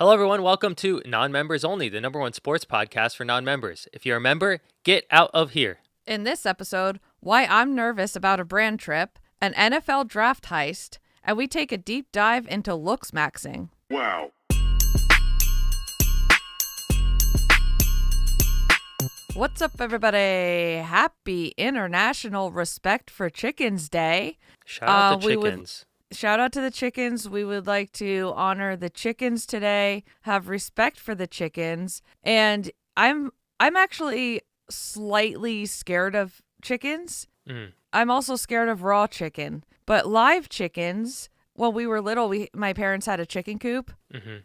Hello, everyone. Welcome to Non-Members Only, the number one sports podcast for non-members. If you're a member, get out of here. In this episode, why I'm nervous about a brand trip, an NFL draft heist, and we take a deep dive into Looksmaxxing. Wow. What's up, everybody? Happy International Respect for Chickens Day. Shout out to chickens. Shout out to the chickens. We would like to honor the chickens today, have respect for the chickens. And I'm actually slightly scared of chickens. I'm also scared of raw chicken. But live chickens, when we were little, my parents had a chicken coop.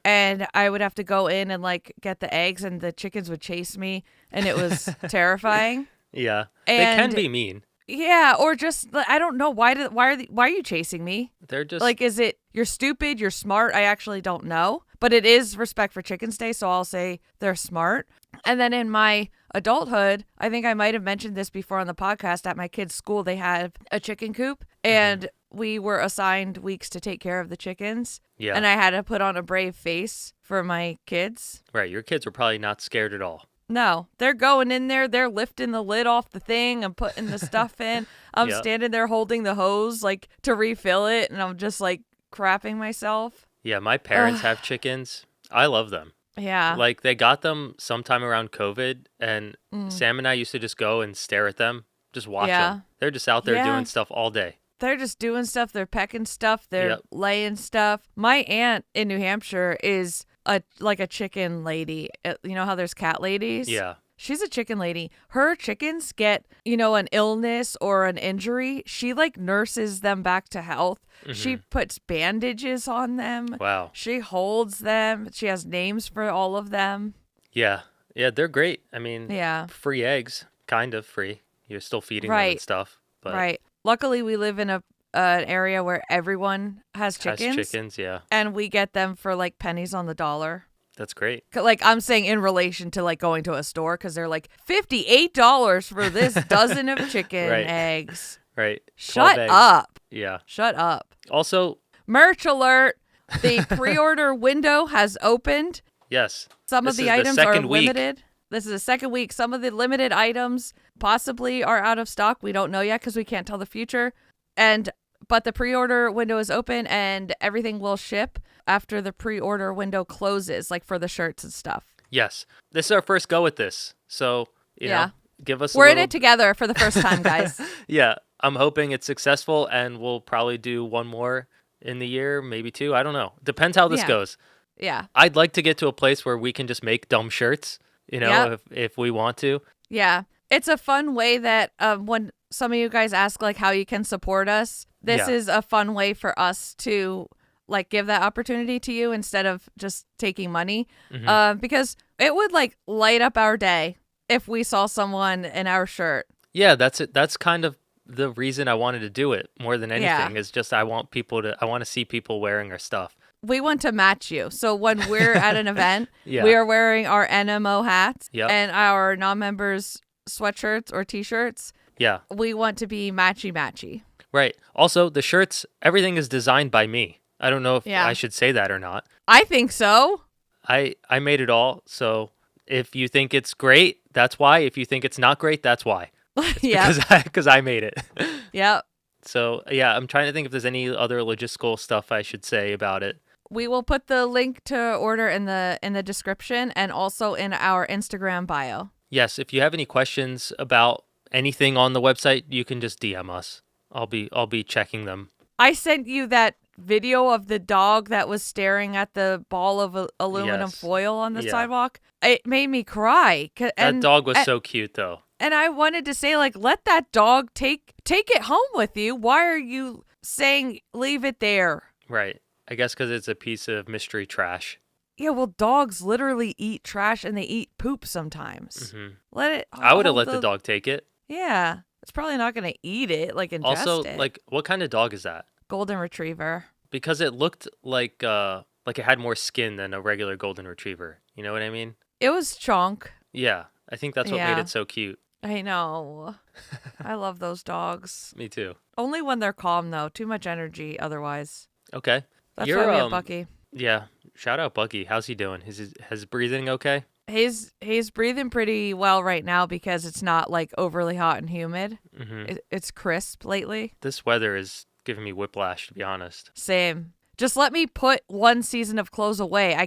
And I would have to go in and get the eggs, and the chickens would chase me, and it was terrifying. Yeah, and they can be mean. Yeah, or just I don't know why are you chasing me? They're just is it you're stupid, you're smart? I actually don't know, but it is Respect for Chickens Day, so I'll say they're smart. And then in my adulthood, I think I might have mentioned this before on the podcast. At my kids' school, they had a chicken coop, and we were assigned weeks to take care of the chickens. Yeah, and I had to put on a brave face for my kids. Right, your kids were probably not scared at all. No, they're going in there. They're lifting the lid off the thing and putting the stuff in. I'm standing there holding the hose to refill it, and I'm just crapping myself. Yeah, my parents have chickens. I love them. Yeah. They got them sometime around COVID, and Sam and I used to just go and stare at them, just watch them. They're just out there doing stuff all day. They're just doing stuff. They're pecking stuff. They're laying stuff. My aunt in New Hampshire is a chicken lady. You know how there's cat ladies? Yeah. She's a chicken lady. Her chickens get, an illness or an injury. She nurses them back to health. She puts bandages on them. Wow. She holds them. She has names for all of them. Yeah. Yeah, they're great. I mean, free eggs, kind of free. You're still feeding them and stuff. But Right. Luckily, we live in an area where everyone has chickens. Yeah. And we get them for pennies on the dollar. That's great. I'm saying in relation to going to a store, because they're $58 for this dozen of chicken eggs. Right. Shut eggs. up. Yeah. Shut up. Also, merch alert. The pre-order window has opened. Yes. Some of the items are limited. This is the second week. Some of the limited items possibly are out of stock. We don't know yet because we can't tell the future. But the pre-order window is open, and everything will ship after the pre-order window closes, for the shirts and stuff. Yes. This is our first go at this. So, you know, give us We're in it together for the first time, guys. Yeah. I'm hoping it's successful, and we'll probably do one more in the year, maybe two. I don't know. Depends how this goes. Yeah. I'd like to get to a place where we can just make dumb shirts, if we want to. Yeah. It's a fun way that when some of you guys ask how you can support us, this is a fun way for us to give that opportunity to you instead of just taking money. Because it would light up our day if we saw someone in our shirt. Yeah, that's it. That's kind of the reason I wanted to do it more than anything is just I want to see people wearing our stuff. We want to match you. So when we're at an event, we are wearing our NMO hats and our non-members sweatshirts or t-shirts. Yeah. We want to be matchy-matchy. Right. Also, the shirts, everything is designed by me. I don't know if I should say that or not. I think so. I made it all. So if you think it's great, that's why. If you think it's not great, that's why. Yeah. Because I made it. Yep. So, yeah, I'm trying to think if there's any other logistical stuff I should say about it. We will put the link to order in the description and also in our Instagram bio. Yes, if you have any questions about anything on the website, you can just DM us. I'll be checking them. I sent you that video of the dog that was staring at the ball of aluminum foil on the sidewalk. It made me cry. That dog was so cute, though. And I wanted to say, let that dog take it home with you. Why are you saying leave it there? Right. I guess because it's a piece of mystery trash. Yeah, well, dogs literally eat trash and they eat poop sometimes. Let it. I would have let the dog take it. Yeah. It's probably not going to eat it, ingest also, it. what kind of dog is that? Golden Retriever. Because it looked like it had more skin than a regular Golden Retriever. You know what I mean? It was chunk. Yeah. I think that's what made it so cute. I know. I love those dogs. Me too. Only when they're calm, though. Too much energy otherwise. Okay. That's why we have Bucky. Yeah. Shout out Bucky. How's he doing? Is his breathing okay? He's breathing pretty well right now because it's not like overly hot and humid. It's crisp lately. This weather is giving me whiplash, to be honest. Same. Just let me put one season of clothes away. I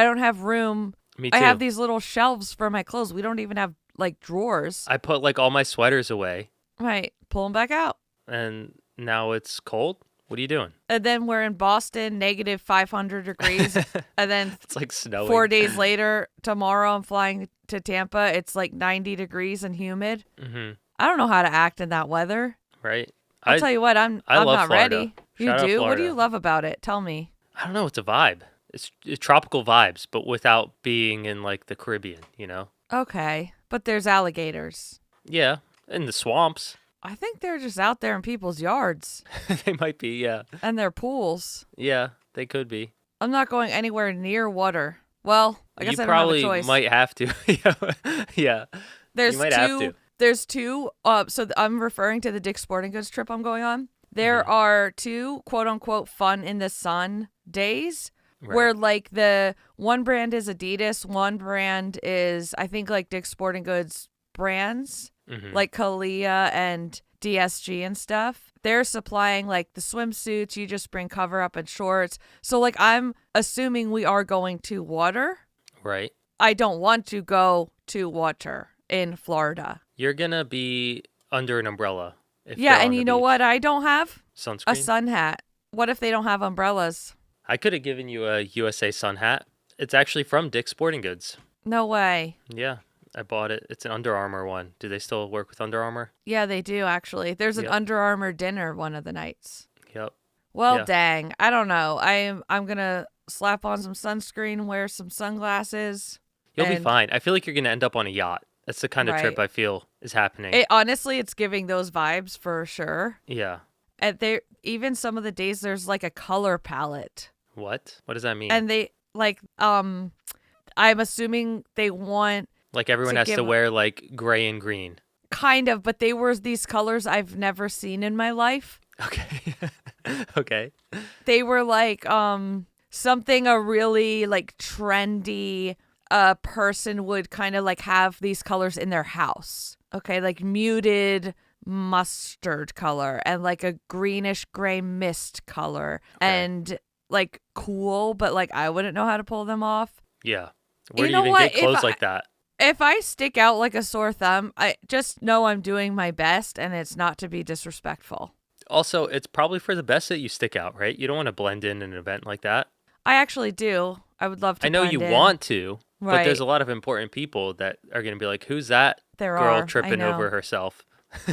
don't have room. Me too. I have these little shelves for my clothes. We don't even have like drawers. I put like all my sweaters away. Right. Pull them back out. And now it's cold? What are you doing? And then we're in Boston, negative 500 degrees. And then it's like snowing. 4 days later, tomorrow, I'm flying to Tampa. It's like 90 degrees and humid. I don't know how to act in that weather. Right. I'll tell you what, I'm not Florida. ready. You do? What do you love about it? Tell me. I don't know. It's a vibe. It's tropical vibes, but without being in like the Caribbean, you know? Okay. But there's alligators. Yeah. In the swamps. I think they're just out there in people's yards. They might be, yeah. And their pools. Yeah, they could be. I'm not going anywhere near water. Well, I guess I don't have a choice. You probably might have to. Yeah. You might have to. There's two. So I'm referring to the Dick's Sporting Goods trip I'm going on. There are two quote unquote fun in the sun days where like the one brand is Adidas, one brand is I think like Dick's Sporting Goods brands like Kalia and DSG and stuff. They're supplying like the swimsuits. You just bring cover up and shorts. So like I'm assuming we are going to water. Right. I don't want to go to water in Florida. You're going to be under an umbrella. And you know what I don't have? Sunscreen? A sun hat. What if they don't have umbrellas? I could have given you a USA sun hat. It's actually from Dick's Sporting Goods. No way. Yeah, I bought it. It's an Under Armour one. Do they still work with Under Armour? Yeah, they do, actually. There's an Under Armour dinner one of the nights. Yep. Well, dang. I don't know. I'm going to slap on some sunscreen, wear some sunglasses. You'll be fine. I feel like you're going to end up on a yacht. That's the kind of trip I feel is happening. Honestly, it's giving those vibes for sure. Yeah. And even some of the days there's like a color palette. What? What does that mean? And they like I'm assuming they want like everyone has to wear like gray and green. Kind of, but they were these colors I've never seen in my life. Okay. Okay. They were like something a really like trendy person would kind of like have these colors in their house. Okay, like muted mustard color and like a greenish gray mist color and like cool, but like I wouldn't know how to pull them off. Yeah. Where do you even get clothes like that? If I stick out like a sore thumb, I just know I'm doing my best and it's not to be disrespectful. Also, it's probably for the best that you stick out, right? You don't want to blend in an event like that. I actually do. I would love to. I know you want to, but there's a lot of important people that are going to be like, who's that girl tripping over herself?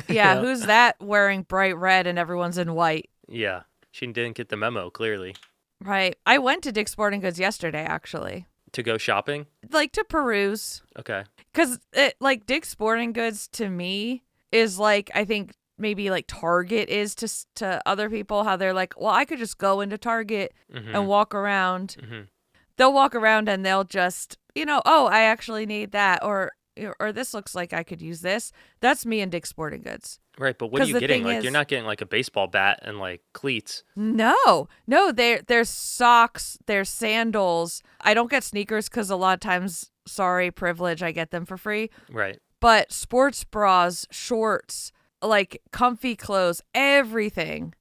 Yeah, who's that wearing bright red and everyone's in white? Yeah, she didn't get the memo, clearly. Right. I went to Dick's Sporting Goods yesterday, actually. To go shopping? Like to peruse. Okay. Because like Dick's Sporting Goods to me is like, I think maybe like Target is to other people, how they're like, well, I could just go into Target and walk around. They'll walk around and they'll just, oh, I actually need that. Or this looks like I could use this. That's me and Dick's Sporting Goods. Right, but what are you getting? Like, you're not getting like a baseball bat and like cleats. No, there's socks, there's sandals. I don't get sneakers because a lot of times, sorry, privilege, I get them for free. Right. But sports bras, shorts, like comfy clothes, everything.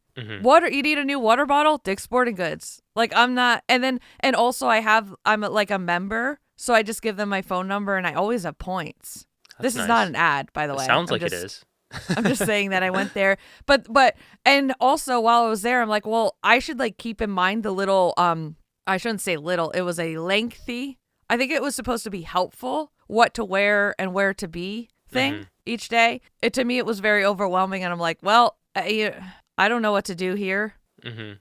Water, you need a new water bottle? Dick's Sporting Goods. Like I'm not, and also I'm like a member. So I just give them my phone number and I always have points. This is not an ad, by the way. Sounds like it is. I'm just saying that I went there. But and also while I was there, I'm like, well, I should like keep in mind the little I shouldn't say little. It was a lengthy. I think it was supposed to be helpful what to wear and where to be thing each day. To me it was very overwhelming and I'm like, well, I don't know what to do here.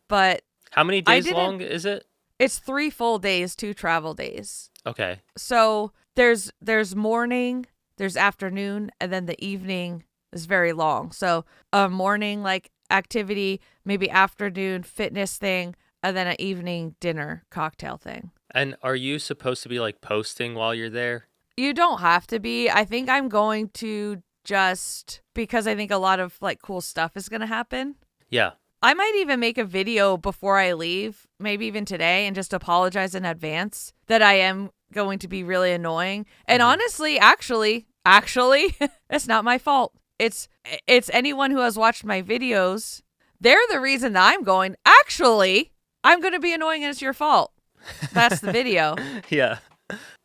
But how many days long is it? It's 3 full days, 2 travel days. Okay. So there's morning, there's afternoon, and then the evening is very long. So a morning like activity, maybe afternoon fitness thing, and then an evening dinner cocktail thing. And are you supposed to be like posting while you're there? You don't have to be. I think I'm going to just because I think a lot of like cool stuff is going to happen. Yeah. I might even make a video before I leave, maybe even today, and just apologize in advance that I am going to be really annoying. And honestly, actually, it's not my fault. It's anyone who has watched my videos. They're the reason that I'm going, actually, I'm going to be annoying and it's your fault. That's the video. Yeah.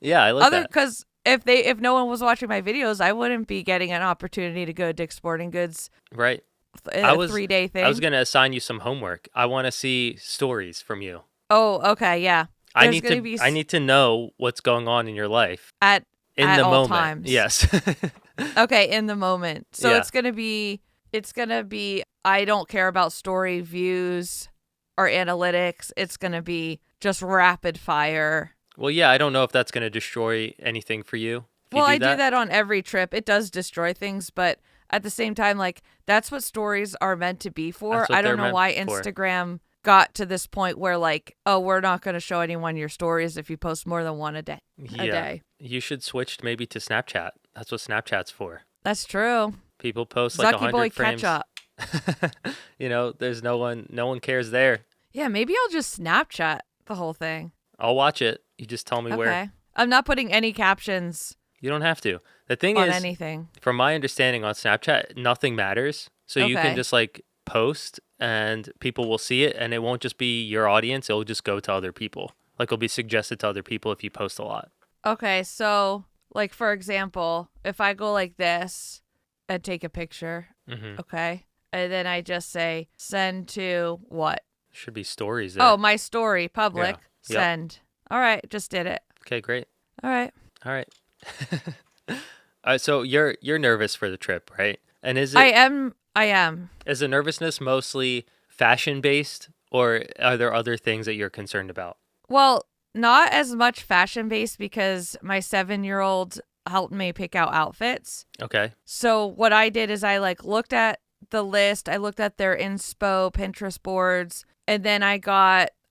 Yeah, I like that. Because if no one was watching my videos, I wouldn't be getting an opportunity to go to Dick's Sporting Goods. Right. A 3-day thing. I was going to assign you some homework. I want to see stories from you. Oh, okay, yeah. I need to know what's going on in your life at the all moment. Times. Yes. Okay, in the moment. So yeah. it's gonna be. I don't care about story views or analytics. It's gonna be just rapid fire. Well, yeah, I don't know if that's gonna destroy anything for you. Well, I do that on every trip. It does destroy things, but at the same time, like, that's what stories are meant to be for. I don't know why Instagram got to this point where, like, oh, we're not going to show anyone your stories if you post more than one a day. You should switch maybe to Snapchat. That's what Snapchat's for. That's true. People post like 100 frames. Catch up. There's no one cares there. Yeah, maybe I'll just Snapchat the whole thing. I'll watch it. You just tell me where. I'm not putting any captions. You don't have to. The thing is, anything. From my understanding on Snapchat, nothing matters. So you can just like post and people will see it and it won't just be your audience. It'll just go to other people. Like it'll be suggested to other people if you post a lot. Okay. So like, for example, if I go like this and take a picture, okay. And then I just say, send to what? Should be stories there. Oh, my story, public, send. Yep. All right. Just did it. Okay, great. All right. So you're nervous for the trip, right? And is it? I am. Is the nervousness mostly fashion based, or are there other things that you're concerned about? Well, not as much fashion based because my 7-year-old helped me pick out outfits. Okay. So what I did is I like looked at the list. I looked at their inspo Pinterest boards, and then I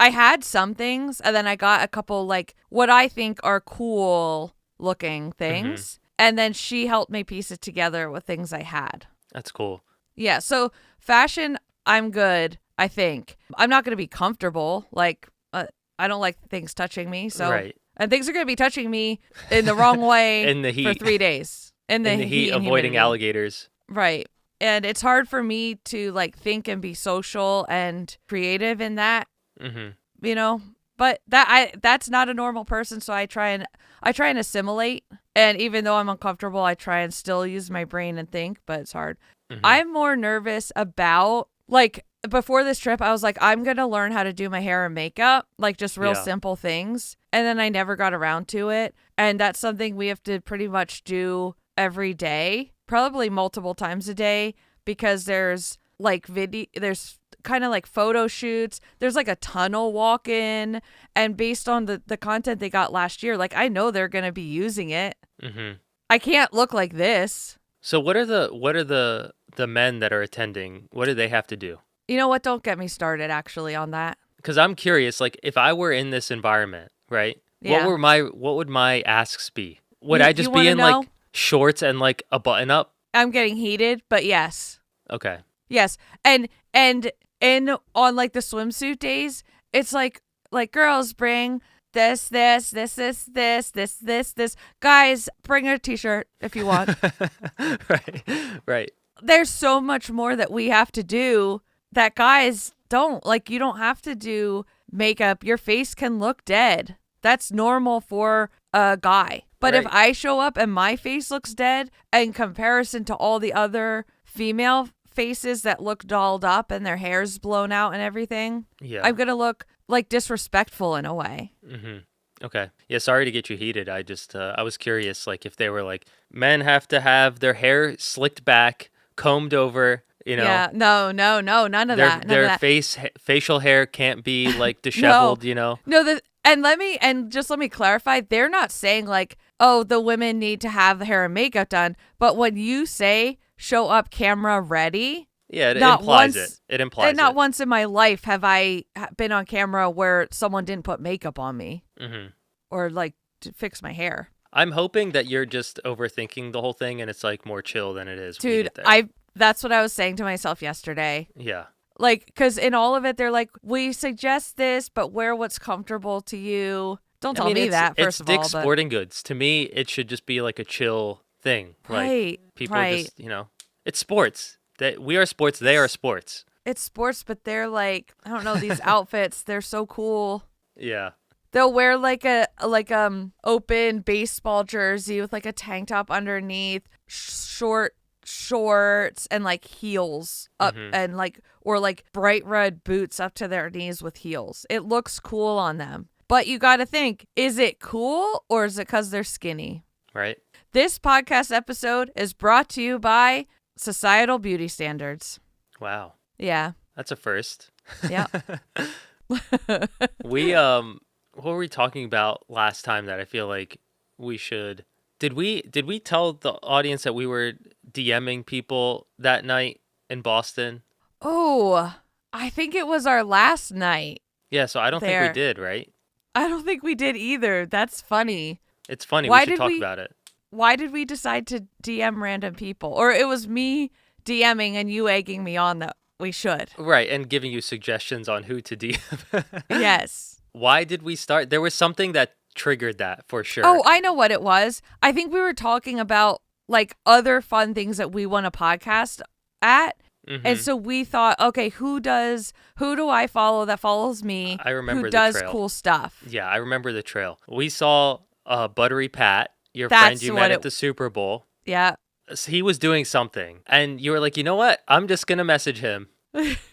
had some things, and then I got a couple like what I think are cool looking things. And then she helped me piece it together with things I had. That's cool. Yeah. So fashion, I'm good, I think. I'm not going to be comfortable. Like, I don't like things touching me. So, right. And things are going to be touching me in the wrong way in the heat. For 3 days. In the heat, avoiding alligators. Right. And it's hard for me to like think and be social and creative in that, but that's not a normal person. So I try and assimilate. And even though I'm uncomfortable, I try and still use my brain and think, but it's hard. I'm more nervous about, like, before this trip, I was like, I'm going to learn how to do my hair and makeup, like just real simple things. And then I never got around to it. And that's something we have to pretty much do every day, probably multiple times a day, because there's like there's kind of like photo shoots. There's like a tunnel walk in. And based on the content they got last year, like I know they're going to be using it. I can't look like this. So what are the men that are attending? What do they have to do? You know what? Don't get me started actually on that. Because I'm curious, like if I were in this environment, right? Yeah. What would my asks be? Would I just be in like shorts and like a button up? I'm getting heated, but yes. Okay. Yes. And on like the swimsuit days, it's like girls bring this. Guys, bring a t-shirt if you want. Right. There's so much more that we have to do that guys don't. Like, you don't have to do makeup. Your face can look dead. That's normal for a guy. But if I show up and my face looks dead in comparison to all the other female faces that look dolled up and their hair's blown out and everything, I'm going to look like disrespectful in a way. Okay. Yeah, sorry to get you heated. I just, I was curious, like if they were like, men have to have their hair slicked back, combed over, you know. Yeah, no, none of that. Their facial hair can't be like disheveled, you know. No, let me clarify. They're not saying like, oh, the women need to have the hair and makeup done. But when you say show up camera ready, it implies it. It implies and not once in my life have I been on camera where someone didn't put makeup on me or like to fix my hair. I'm hoping that you're just overthinking the whole thing and it's like more chill than it is. Dude, that's what I was saying to myself yesterday. Yeah. Like, because in all of it, they're like, we suggest this, but wear what's comfortable to you. Don't tell me that, first of all. It's Dick's Sporting Goods. To me, it should just be like a chill thing. Right. Like, people just, it's sports. We are sports. They are sports. It's sports, but they're like, I don't know, these outfits, they're so cool. Yeah. They'll wear like a open baseball jersey with like a tank top underneath, short shorts and like heels up and or bright red boots up to their knees with heels. It looks cool on them. But you got to think, is it cool or is it because they're skinny? Right. This podcast episode is brought to you by Societal Beauty Standards. Wow. Yeah. That's a first. Yeah. What were we talking about last time that I feel like we should... Did we tell the audience that we were DMing people that night in Boston? Oh, I think it was our last night. Yeah, so I don't think we did, right? I don't think we did either. That's funny. It's funny. We should talk about it. Why did we decide to DM random people? Or it was me DMing and you egging me on that we should. Right, and giving you suggestions on who to DM. Yes. Why did we start? There was something that triggered that for sure. Oh, I know what it was. I think we were talking about like other fun things that we want to podcast at. Mm-hmm. And so we thought, okay, who do I follow that follows me? I remember who does trail. Cool stuff. Yeah, I remember the trail. We saw Buttery Pat, your friend you met at the Super Bowl. Yeah. He was doing something. And you were like, you know what? I'm just going to message him.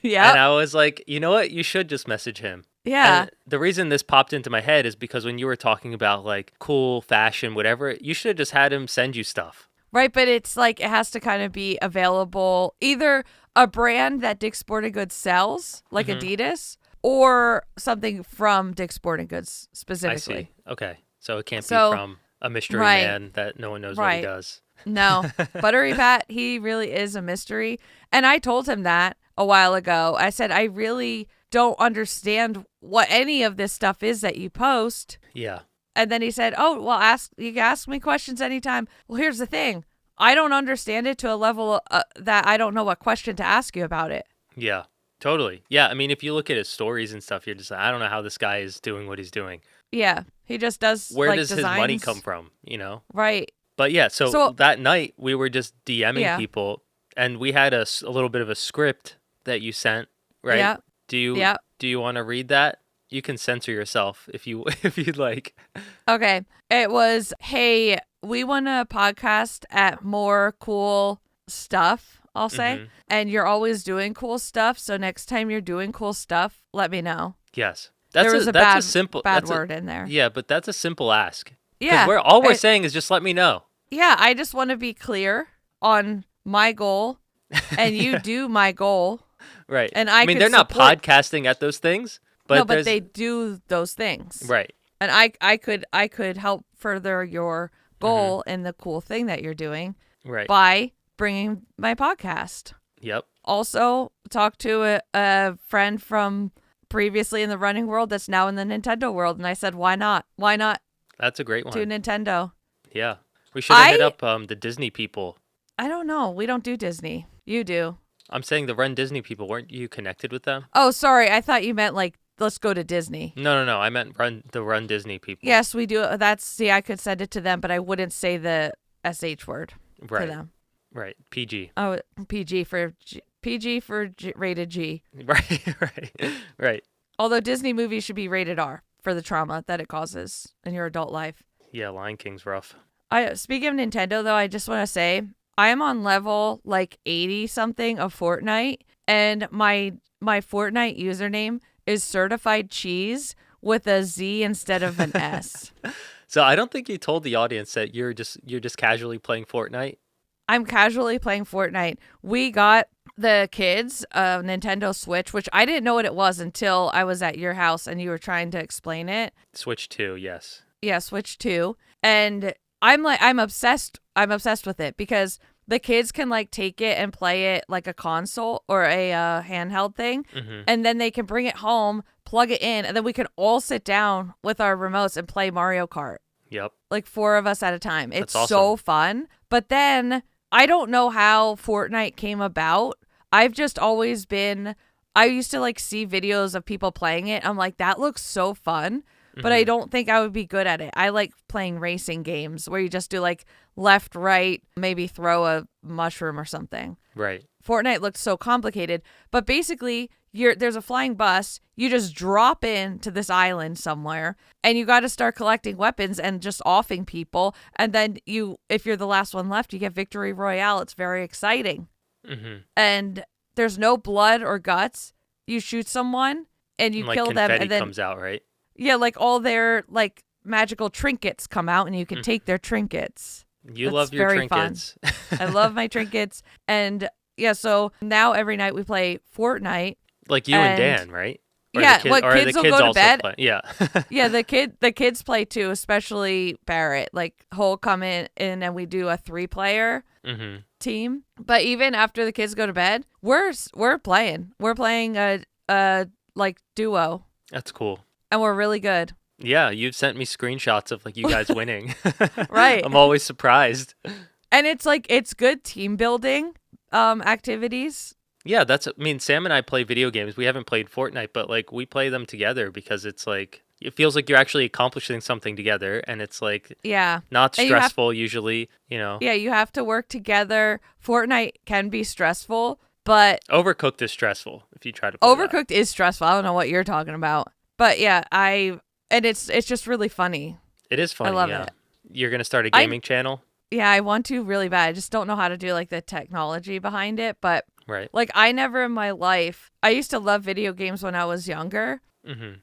Yeah. And I was like, you know what? You should just message him. Yeah. And the reason this popped into my head is because when you were talking about like cool fashion, whatever, you should have just had him send you stuff. Right, but it's like it has to kind of be available, either a brand that Dick's Sporting Goods sells, like Adidas, or something from Dick's Sporting Goods specifically. I see. Okay. So it can't be from a mystery man that no one knows what he does. No. Buttery Pat, he really is a mystery. And I told him that a while ago. I said, I really don't understand what any of this stuff is that you post. Yeah. And then he said, oh, well, you can ask me questions anytime. Well, here's the thing. I don't understand it to a level that I don't know what question to ask you about it. Yeah, totally. Yeah, I mean, if you look at his stories and stuff, you're just like, I don't know how this guy is doing what he's doing. Yeah, he just does Where does designs. his money come from, Right. But yeah, so that night we were just DMing people, and we had a little bit of a script that you sent, right? Yeah. Do you want to read that? You can censor yourself if you'd like. Okay. It was, hey, we want to podcast at more cool stuff, I'll say. And you're always doing cool stuff. So next time you're doing cool stuff, let me know. Yes. There was a bad word in there. Yeah, but that's a simple ask. Yeah. All we're saying is just let me know. Yeah, I just want to be clear on my goal, and you do my goal. Right. And I mean, they're not podcasting at those things. But but they do those things. Right. And I could help further your goal in the cool thing that you're doing by bringing my podcast. Yep. Also, talk to a friend from previously in the running world that's now in the Nintendo world. And I said, why not? Why not? That's a great one. Do Nintendo. Yeah. We should have hit up the Disney people. I don't know. We don't do Disney. You do. I'm saying the Run Disney people. Weren't you connected with them? Oh, sorry. I thought you meant like, let's go to Disney. No. I meant the Run Disney people. Yes, we do. I could send it to them, but I wouldn't say the SH word to them. Right. PG. Oh, PG for rated G. Right. Although Disney movies should be rated R for the trauma that it causes in your adult life. Yeah, Lion King's rough. Speaking of Nintendo, though, I just want to say I am on level like 80 something of Fortnite, and my Fortnite username is certified cheese with a Z instead of an S. So I don't think you told the audience that you're just casually playing Fortnite. I'm casually playing Fortnite. We got the kids a Nintendo Switch, which I didn't know what it was until I was at your house and you were trying to explain it. Switch 2, yes. Yeah, Switch 2. And I'm obsessed with it because the kids can like take it and play it like a console or a handheld thing. And then they can bring it home, plug it in, and then we can all sit down with our remotes and play Mario Kart. Yep. Like 4 of us at a time. It's awesome. So fun. But then I don't know how Fortnite came about. I've just always been I used to like see videos of people playing it. I'm like, that looks so fun, but I don't think I would be good at it. I like playing racing games where you just do like left, right, maybe throw a mushroom or something. Right. Fortnite looked so complicated, but basically there's a flying bus. You just drop into this island somewhere and you got to start collecting weapons and just offing people. And then if you're the last one left, you get victory royale. It's very exciting. And there's no blood or guts. You shoot someone and you kill them, and then comes out, right? Yeah, like all their like magical trinkets come out, and you can take their trinkets. You love your trinkets. I love my trinkets, and yeah. So now every night we play Fortnite. Like you and Dan, right? Or kids will go to bed. Yeah. Yeah, the kids play too, especially Barrett. Like he'll come in and we do a 3-player team. But even after the kids go to bed, we're playing. We're playing a like duo. That's cool. And we're really good. Yeah, you've sent me screenshots of like you guys winning. Right. I'm always surprised. And it's good team building activities. Yeah, Sam and I play video games. We haven't played Fortnite, but like we play them together because it's like it feels like you're actually accomplishing something together, and it's like not stressful usually, you know. Yeah, you have to work together. Fortnite can be stressful, but Overcooked is stressful if you try to play Overcooked is stressful. I don't know what you're talking about. But yeah, it's just really funny. It is funny. I love it. You're going to start a gaming channel? Yeah, I want to really bad. I just don't know how to do like the technology behind it, but right. Like I never in my life, I used to love video games when I was younger.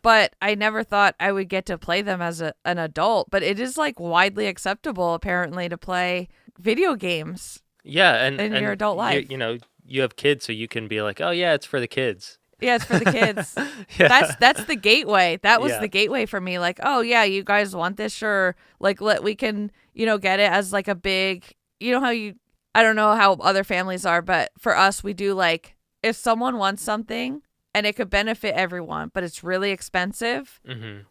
But I never thought I would get to play them as an adult. But it is like widely acceptable, apparently, to play video games. Yeah, in your adult life. You know, you have kids, so you can be like, oh yeah, it's for the kids. Yeah, it's for the kids. That's the gateway. That was the gateway for me. Like, oh yeah, you guys want this? Sure. Like, we can, get it as like a big. You know how I don't know how other families are, but for us, we do like if someone wants something. And it could benefit everyone, but it's really expensive.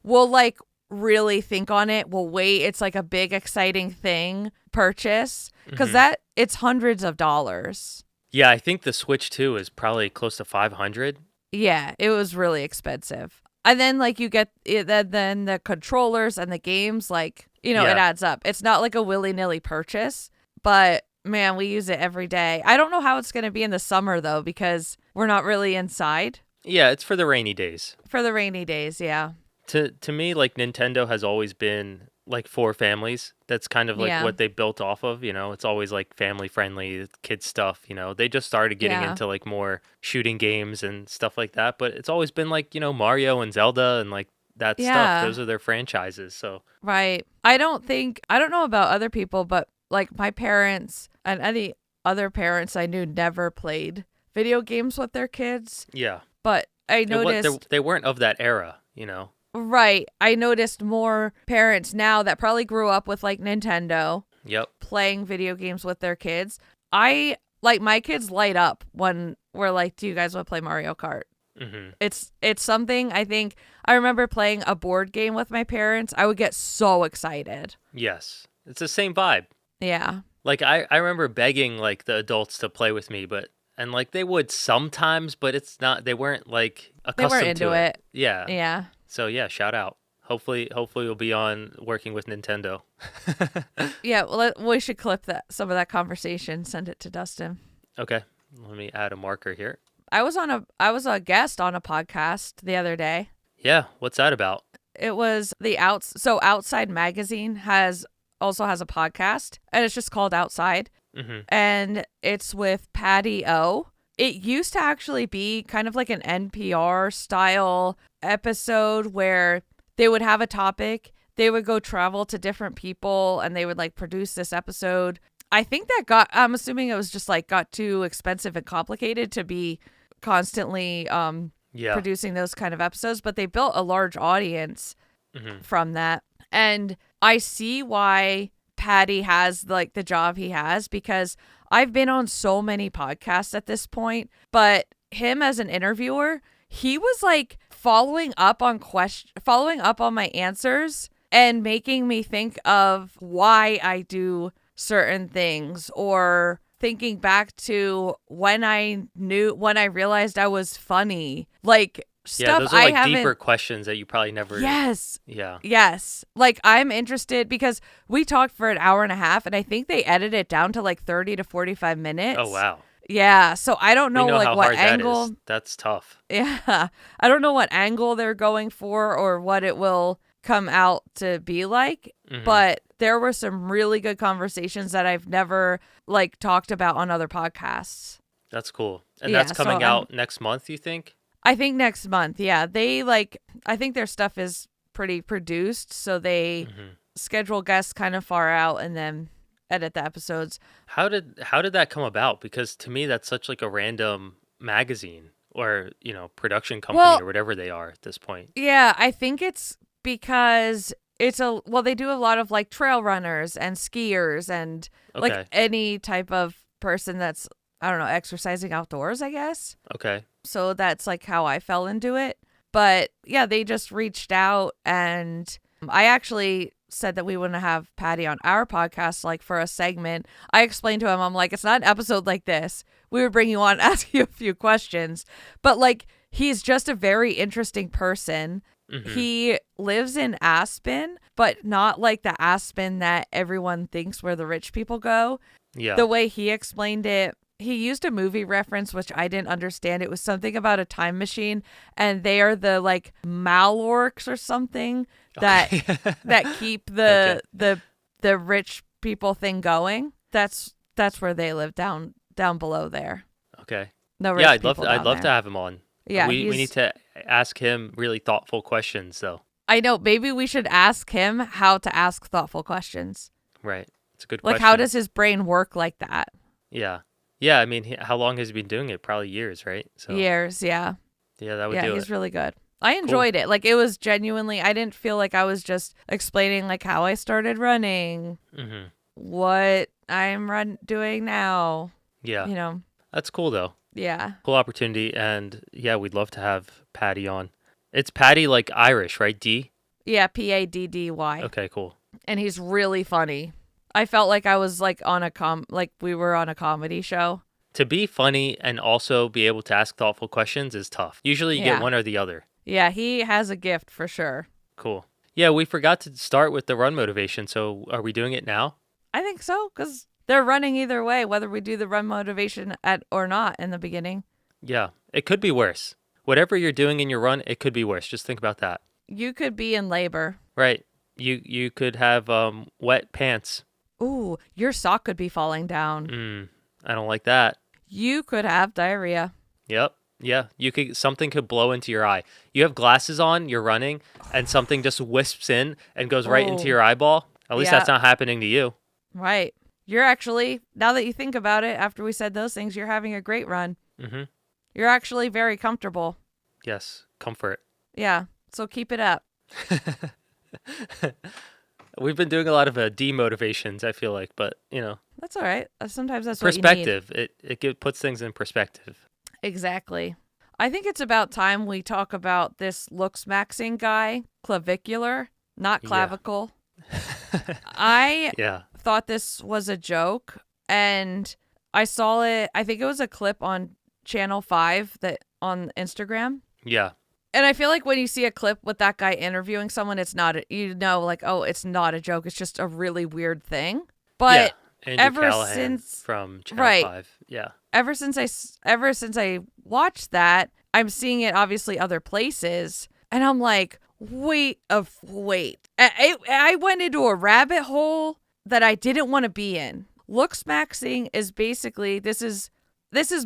We'll like really think on it. We'll wait. It's like a big, exciting thing purchase because it's hundreds of dollars. Yeah, I think the Switch 2 is probably close to $500. Yeah, it was really expensive. And then like you get it, then the controllers and the games, like, it adds up. It's not like a willy-nilly purchase, but man, we use it every day. I don't know how it's going to be in the summer though, because we're not really inside. Yeah, it's for the rainy days. For the rainy days, yeah. To me, like Nintendo has always been like for families. That's kind of like what they built off of, It's always like family friendly, kids stuff, They just started getting into like more shooting games and stuff like that, but it's always been like, Mario and Zelda and like that stuff. Those are their franchises, so. Right. I don't know about other people, but like my parents and any other parents I knew never played video games with their kids. Yeah. But I noticed they weren't of that era, Right. I noticed more parents now that probably grew up with like Nintendo. Yep. Playing video games with their kids. My kids light up when we're like, do you guys want to play Mario Kart? It's something I remember playing a board game with my parents. I would get so excited. Yes. It's the same vibe. Yeah. Like I remember begging like the adults to play with me, and like they would sometimes, but they weren't like accustomed they weren't into to it. Yeah. Yeah. So yeah, shout out. Hopefully we'll be on working with Nintendo. Yeah, well, we should clip some of that conversation, send it to Dustin. Okay. Let me add a marker here. I was a guest on a podcast the other day. Yeah, what's that about? It was Outside Magazine also has a podcast, and it's just called Outside. And it's with Patty O. It used to actually be kind of like an NPR style episode where they would have a topic, they would go travel to different people, and they would like produce this episode. I think I'm assuming it was just like got too expensive and complicated to be constantly producing those kind of episodes, but they built a large audience from that. And I see why Patty has like the job he has, because I've been on so many podcasts at this point, but him as an interviewer, he was like following up on my answers and making me think of why I do certain things, or thinking back to when I realized I was funny. Like, stuff those are I like haven't... deeper questions that you probably never... Yes. Yeah. Yes. Like, I'm interested because we talked for an hour and a half, and I think they edited it down to like 30 to 45 minutes. Oh, wow. Yeah, so I don't know, like, how what hard angle. that is. That's tough. Yeah, I don't know what angle they're going for or what it will come out to be like. But there were some really good conversations that I've never like talked about on other podcasts. That's cool. And that's coming out next month, you think? I think next month. Yeah, I think their stuff is pretty produced, so they schedule guests kind of far out and then edit the episodes. How did that come about? Because to me, that's such like a random magazine or, production company or whatever they are at this point. Yeah, I think it's because they do a lot of like trail runners and skiers and like any type of person that's, I don't know, exercising outdoors, I guess. Okay. So that's like how I fell into it. But yeah, they just reached out, and I actually said that we wouldn't have Patty on our podcast like for a segment. I explained to him, I'm like, it's not an episode like this. We would bring you on, ask you a few questions. But like, he's just a very interesting person. He lives in Aspen, but not like the Aspen that everyone thinks where the rich people go. Yeah. The way he explained it, he used a movie reference, which I didn't understand. It was something about a time machine, and they are the like Malorks or something that keep the rich people thing going. That's where they live down below there. Okay. No rich I'd love to have him on. Yeah, we need to ask him really thoughtful questions, though. I know. Maybe we should ask him how to ask thoughtful questions. Right. It's a good question. Like, how does his brain work like that? Yeah. Yeah, I mean, how long has he been doing it? Probably years, right? So years, yeah. Yeah, that would do it. Yeah, he's really good. I enjoyed it. Like, it was genuinely, I didn't feel like I was just explaining, like, how I started running, what I'm doing now. Yeah. That's cool, though. Yeah. Cool opportunity, and yeah, we'd love to have Patty on. It's Patty like Irish, right? D? Yeah, Paddy. Okay, cool. And he's really funny. I felt like I was like on we were on a comedy show. To be funny and also be able to ask thoughtful questions is tough. Usually you get one or the other. Yeah, he has a gift for sure. Cool. Yeah, we forgot to start with the run motivation, so are we doing it now? I think so, because they're running either way, whether we do the run motivation or not in the beginning. Yeah, it could be worse. Whatever you're doing in your run, it could be worse. Just think about that. You could be in labor. Right. You could have wet pants. Ooh, your sock could be falling down. I don't like that. You could have diarrhea. Yep. Yeah. Something could blow into your eye. You have glasses on, you're running, and something just wisps in and goes right into your eyeball. At least that's not happening to you. Right. You're actually, now that you think about it, after we said those things, you're having a great run. You're actually very comfortable. Yes. Comfort. Yeah. So keep it up. We've been doing a lot of demotivations, I feel like, but, That's all right. Sometimes that's perspective. What you need. It puts things in perspective. Exactly. I think it's about time we talk about this Looksmaxxing guy, clavicular, not clavicle. I thought this was a joke, and I saw it. I think it was a clip on Channel 5 on Instagram. Yeah. And I feel like when you see a clip with that guy interviewing someone, it's not, it's not a joke. It's just a really weird thing. But ever since from Channel 5, ever since I watched that, I'm seeing it obviously other places, and I'm like, wait. I went into a rabbit hole that I didn't want to be in. Looksmaxxing is basically this is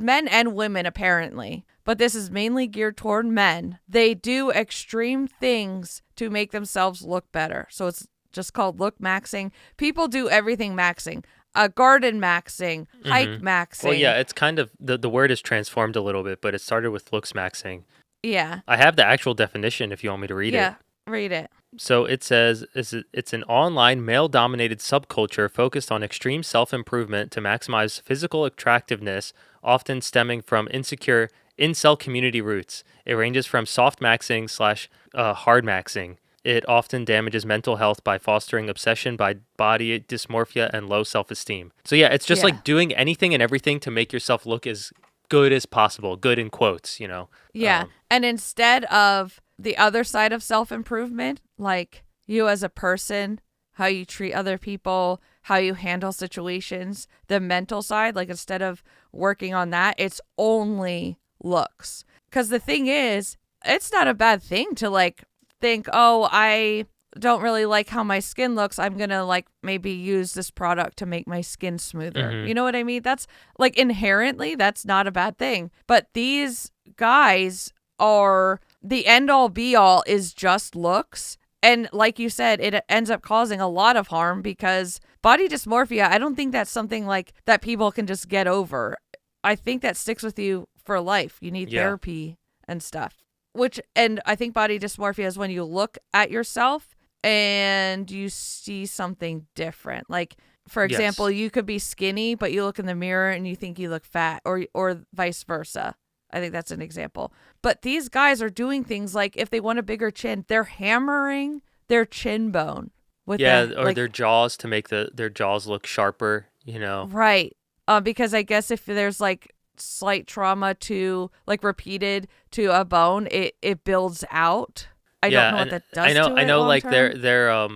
men and women apparently, but this is mainly geared toward men. They do extreme things to make themselves look better. So it's just called Looksmaxxing. People do everything maxing. Garden maxing, hike maxing. Well, yeah, it's kind of, the word is transformed a little bit, but it started with Looksmaxxing. Yeah. I have the actual definition if you want me to read it. Yeah, read it. So it says, it's an online male-dominated subculture focused on extreme self-improvement to maximize physical attractiveness, often stemming from insecure incel community roots. It ranges from soft maxing / hard maxing, It often damages mental health by fostering obsession by body dysmorphia and low self-esteem. So yeah, it's just like doing anything and everything to make yourself look as good as possible. Good in quotes, you know. Yeah. And instead of the other side of self-improvement, like you as a person, how you treat other people, how you handle situations, the mental side, like instead of working on that, it's only looks. Because the thing is, it's not a bad thing to like think, oh, I don't really like how my skin looks. I'm going to like maybe use this product to make my skin smoother. Mm-hmm. You know what I mean? That's like inherently, that's not a bad thing. But these guys are the end all be all is just looks. And like you said, it ends up causing a lot of harm because body dysmorphia, I don't think that's something like that people can just get over. I think that sticks with you for life. You need therapy and stuff. And I think body dysmorphia is when you look at yourself and you see something different. Like, for example, you could be skinny, but you look in the mirror and you think you look fat, or vice versa. I think that's an example. But these guys are doing things like if they want a bigger chin, they're hammering their chin bone with their jaws to make their jaws look sharper, you know. Right. Because I guess if there's like slight trauma to like repeated to a bone, it builds out. I don't know what that does. I know like they're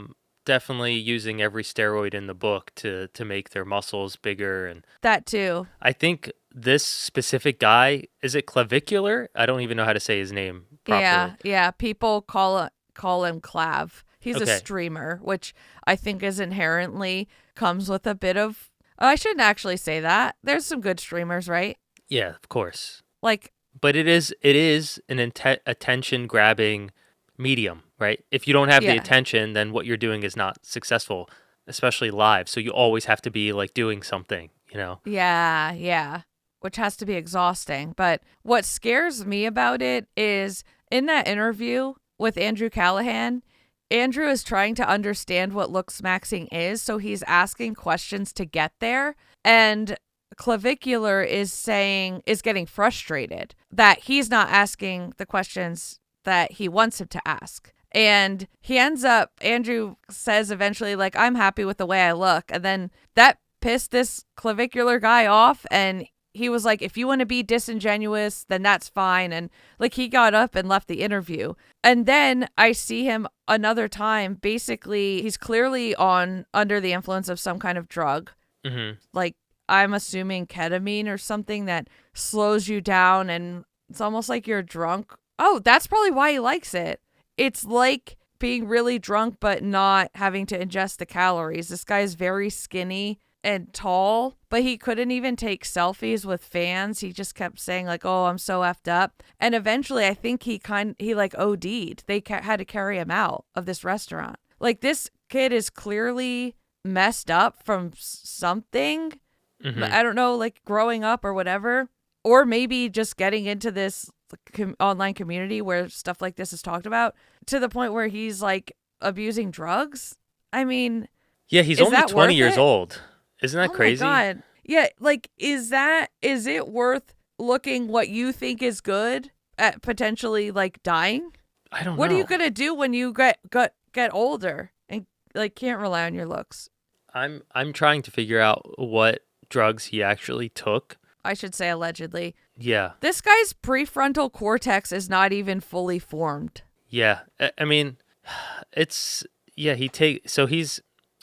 definitely using every steroid in the book to make their muscles bigger, and that too. I think this specific guy, is it clavicular? I don't even know how to say his name properly. Yeah. People call him Clav. He's a streamer, which I think is inherently comes with a bit of. I shouldn't actually say that. There's some good streamers, right? Yeah, of course. Like, but it is an attention grabbing medium, right? If you don't have the attention, then what you're doing is not successful, especially live. So you always have to be like doing something, you know? Yeah. Which has to be exhausting. But what scares me about it is in that interview with Andrew Callahan, Andrew is trying to understand what Looksmaxxing is. So he's asking questions to get there. And Clavicular is getting frustrated that he's not asking the questions that he wants him to ask. And Andrew says eventually, like, I'm happy with the way I look. And then that pissed this Clavicular guy off. And he was like, if you want to be disingenuous, then that's fine. And like, he got up and left the interview. And then I see him another time. Basically, he's clearly under the influence of some kind of drug. Mm-hmm. Like, I'm assuming ketamine or something that slows you down. And it's almost like you're drunk. Oh, that's probably why he likes it. It's like being really drunk, but not having to ingest the calories. This guy is very skinny and tall, but he couldn't even take selfies with fans. He just kept saying like, oh, I'm so effed up. And eventually I think he like OD'd. They had to carry him out of this restaurant. Like, this kid is clearly messed up from something. Mm-hmm. I don't know, like growing up or whatever, or maybe just getting into this online community where stuff like this is talked about to the point where he's like abusing drugs. I mean, yeah, he's only 20 years old. Isn't that crazy? Oh my God. Yeah, like is it worth looking what you think is good at potentially like dying? I don't know. What are you gonna do when you get older and like can't rely on your looks? I'm trying to figure out what drugs he actually took. I should say allegedly. Yeah. This guy's prefrontal cortex is not even fully formed. Yeah. I mean, he's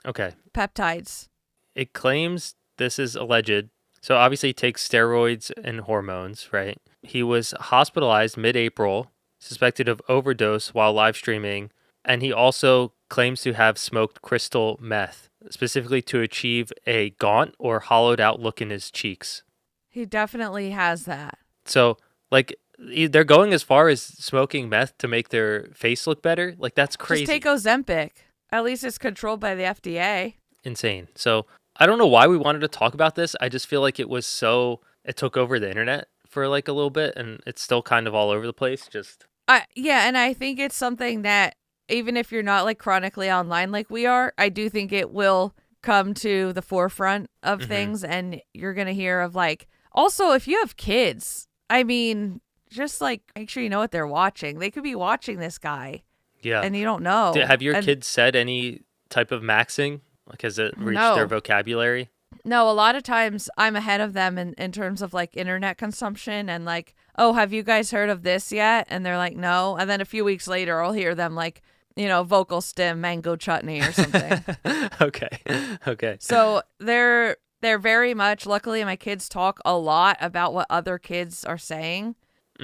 okay. Peptides. It claims this is alleged. So obviously he takes steroids and hormones, right? He was hospitalized mid-April, suspected of overdose while live streaming, and he also claims to have smoked crystal meth, specifically to achieve a gaunt or hollowed out look in his cheeks. He definitely has that. So, like, they're going as far as smoking meth to make their face look better? Like, that's crazy. Just take Ozempic. At least it's controlled by the FDA. Insane. So, I don't know why we wanted to talk about this. I just feel like it took over the internet for, like, a little bit, and it's still kind of all over the place. Yeah, and I think it's something that, even if you're not, like, chronically online like we are, I do think it will come to the forefront of things, and you're going to hear of, like, also, if you have kids, I mean, just, like, make sure you know what they're watching. They could be watching this guy. Yeah. And you don't know. Have your kids said any type of maxing? Like, has it reached their vocabulary? No, a lot of times I'm ahead of them in terms of like internet consumption and like, oh, have you guys heard of this yet? And they're like, no. And then a few weeks later, I'll hear them like, vocal stem mango chutney or something. Okay. So they're very much, luckily my kids talk a lot about what other kids are saying.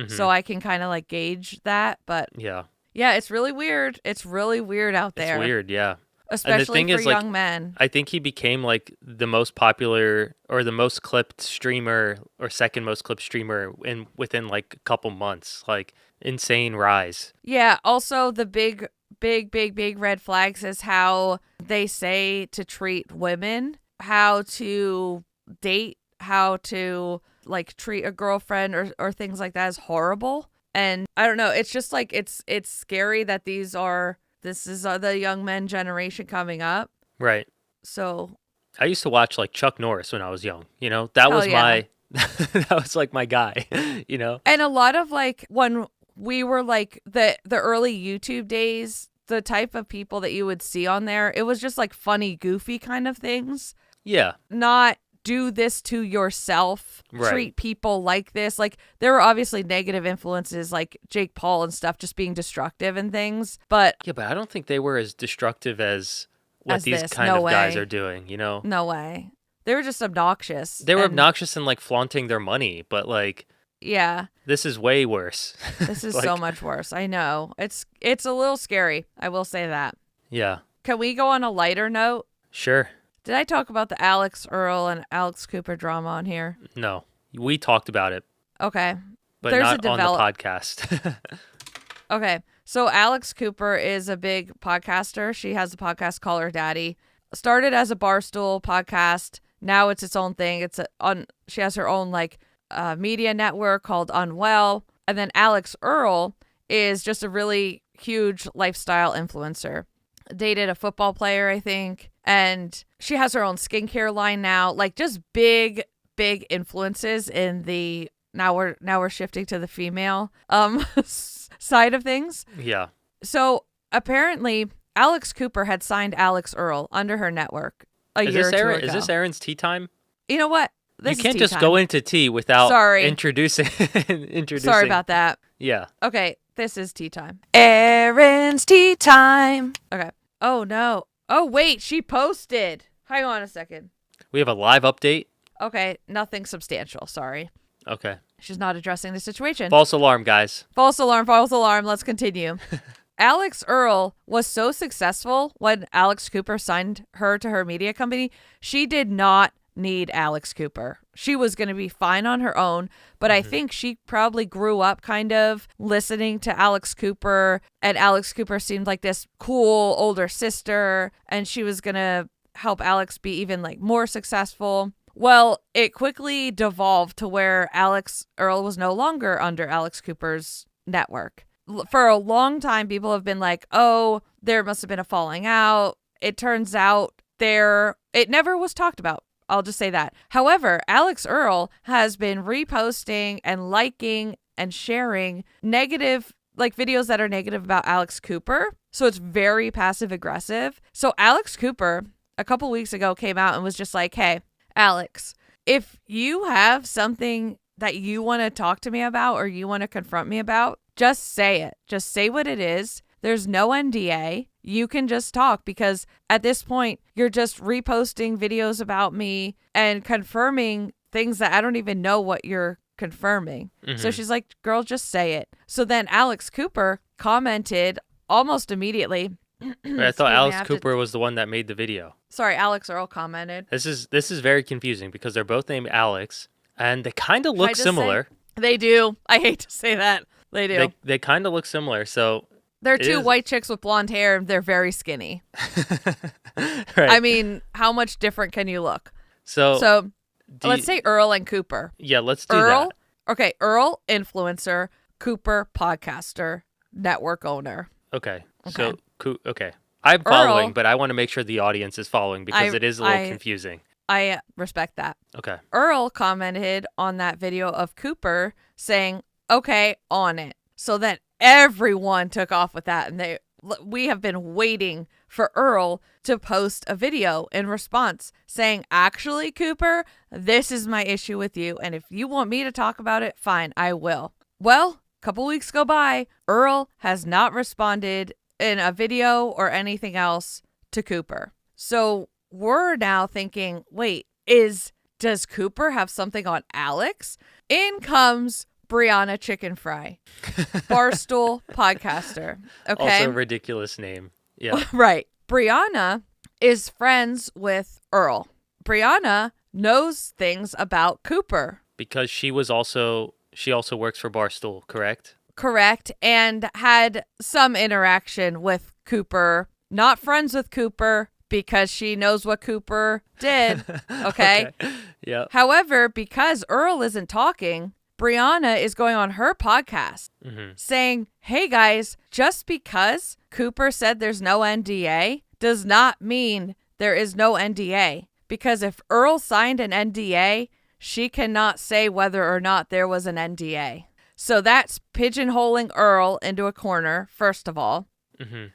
So I can kind of like gauge that. But yeah, it's really weird. It's really weird out there. It's weird, yeah. Especially for young men. I think he became like the most popular or the most clipped streamer or second most clipped streamer within like a couple months. Like insane rise. Yeah. Also, the big red flags is how they say to treat women, how to date, how to like treat a girlfriend or things like that is horrible. And I don't know. It's just like it's scary that this is the young men generation coming up. Right. So I used to watch like Chuck Norris when I was young. That was that was like my guy, And a lot of like when we were like the early YouTube days, the type of people that you would see on there, it was just like funny, goofy kind of things. Yeah. Not do this to yourself, treat people like this. Like there were obviously negative influences like Jake Paul and stuff just being destructive and things. But yeah, but I don't think they were as destructive as what these kind of guys are doing, No way. They were just obnoxious. They were obnoxious and like flaunting their money, but like yeah. This is way worse. This is so much worse. I know. It's a little scary. I will say that. Yeah. Can we go on a lighter note? Sure. Did I talk about the Alix Earle and Alix Cooper drama on here? No. We talked about it. Okay. But not on the podcast. Okay. So Alix Cooper is a big podcaster. She has a podcast called Her Daddy. Started as a Barstool podcast. Now it's its own thing. She has her own like media network called Unwell. And then Alix Earle is just a really huge lifestyle influencer. Dated a football player, I think. And she has her own skincare line now. Like just big influences in the now we're shifting to the female side of things. Yeah. So apparently Alix Cooper had signed Alix Earle under her network a year or two ago. Is this Erin's tea time? You know what? You can't just go into tea without introducing. Sorry about that. Yeah. Okay, this is tea time. Erin's tea time. Okay. Oh no. Oh wait, she posted. Hang on a second. We have a live update. Okay, nothing substantial. Sorry. Okay. She's not addressing the situation. False alarm, guys. False alarm. False alarm. Let's continue. Alix Earle was so successful when Alix Cooper signed her to her media company. She did not need Alix Cooper. She was going to be fine on her own, but I think she probably grew up kind of listening to Alix Cooper, and Alix Cooper seemed like this cool older sister, and she was going to help Alix be even like more successful. Well, it quickly devolved to where Alix Earle was no longer under Alix Cooper's network. For a long time, people have been like, oh, there must have been a falling out. It turns out it never was talked about. I'll just say that. However, Alix Earle has been reposting and liking and sharing negative, like videos that are negative about Alix Cooper. So it's very passive aggressive. So Alix Cooper a couple weeks ago came out and was just like, hey, Alix, if you have something that you want to talk to me about or you want to confront me about, just say it. Just say what it is. There's no NDA. You can just talk, because at this point, you're just reposting videos about me and confirming things that I don't even know what you're confirming. Mm-hmm. So she's like, girl, just say it. So then Alix Cooper commented almost immediately. I thought Alix Cooper was the one that made the video. Sorry, Alix Earle commented. This is very confusing because they're both named Alix and they kind of look similar. They do. I hate to say that. They do. They kind of look similar. So they're two white chicks with blonde hair. They're very skinny. Right. I mean, how much different can you look? So let's say Earle and Cooper. Yeah, let's do that. Okay, Earle, influencer, Cooper, podcaster, network owner. Okay. So, okay. I'm following, but I want to make sure the audience is following because it is a little confusing. I respect that. Okay. Earle commented on that video of Cooper saying, okay, on it. So then everyone took off with that, and they we have been waiting for Earle to post a video in response saying, actually, Cooper, this is my issue with you. And if you want me to talk about it, fine, I will. Well, a couple weeks go by. Earle has not responded in a video or anything else to Cooper. So we're now thinking, wait, does Cooper have something on Alix? In comes Brianna Chickenfry, Barstool podcaster. Okay. Also a ridiculous name. Yeah. Right. Brianna is friends with Earle. Brianna knows things about Cooper. Because she also works for Barstool, correct? Correct. And had some interaction with Cooper. Not friends with Cooper because she knows what Cooper did. Okay. Yeah. However, because Earle isn't talking, Brianna is going on her podcast saying, hey guys, just because Cooper said there's no NDA does not mean there is no NDA. Because if Earle signed an NDA, she cannot say whether or not there was an NDA. So that's pigeonholing Earle into a corner, first of all.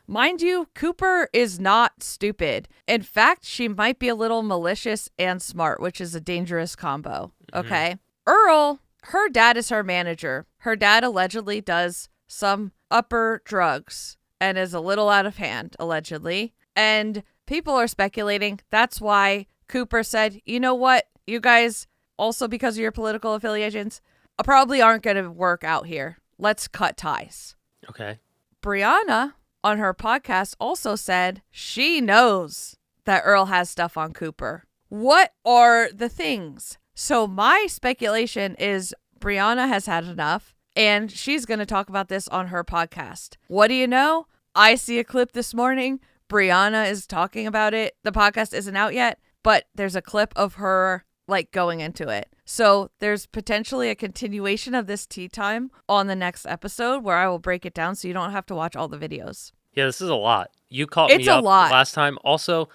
Mind you, Cooper is not stupid. In fact, she might be a little malicious and smart, which is a dangerous combo. Okay. Earle, her dad is her manager. Her dad allegedly does some upper drugs and is a little out of hand, allegedly. And people are speculating that's why Cooper said, you know what, you guys, also because of your political affiliations, probably aren't going to work out here. Let's cut ties. Okay. Brianna, on her podcast, also said she knows that Earle has stuff on Cooper. What are the things? So my speculation is Brianna has had enough, and she's going to talk about this on her podcast. What do you know? I see a clip this morning. Brianna is talking about it. The podcast isn't out yet, but there's a clip of her going into it. So there's potentially a continuation of this tea time on the next episode where I will break it down so you don't have to watch all the videos. Yeah, this is a lot. You caught me up last time. Also,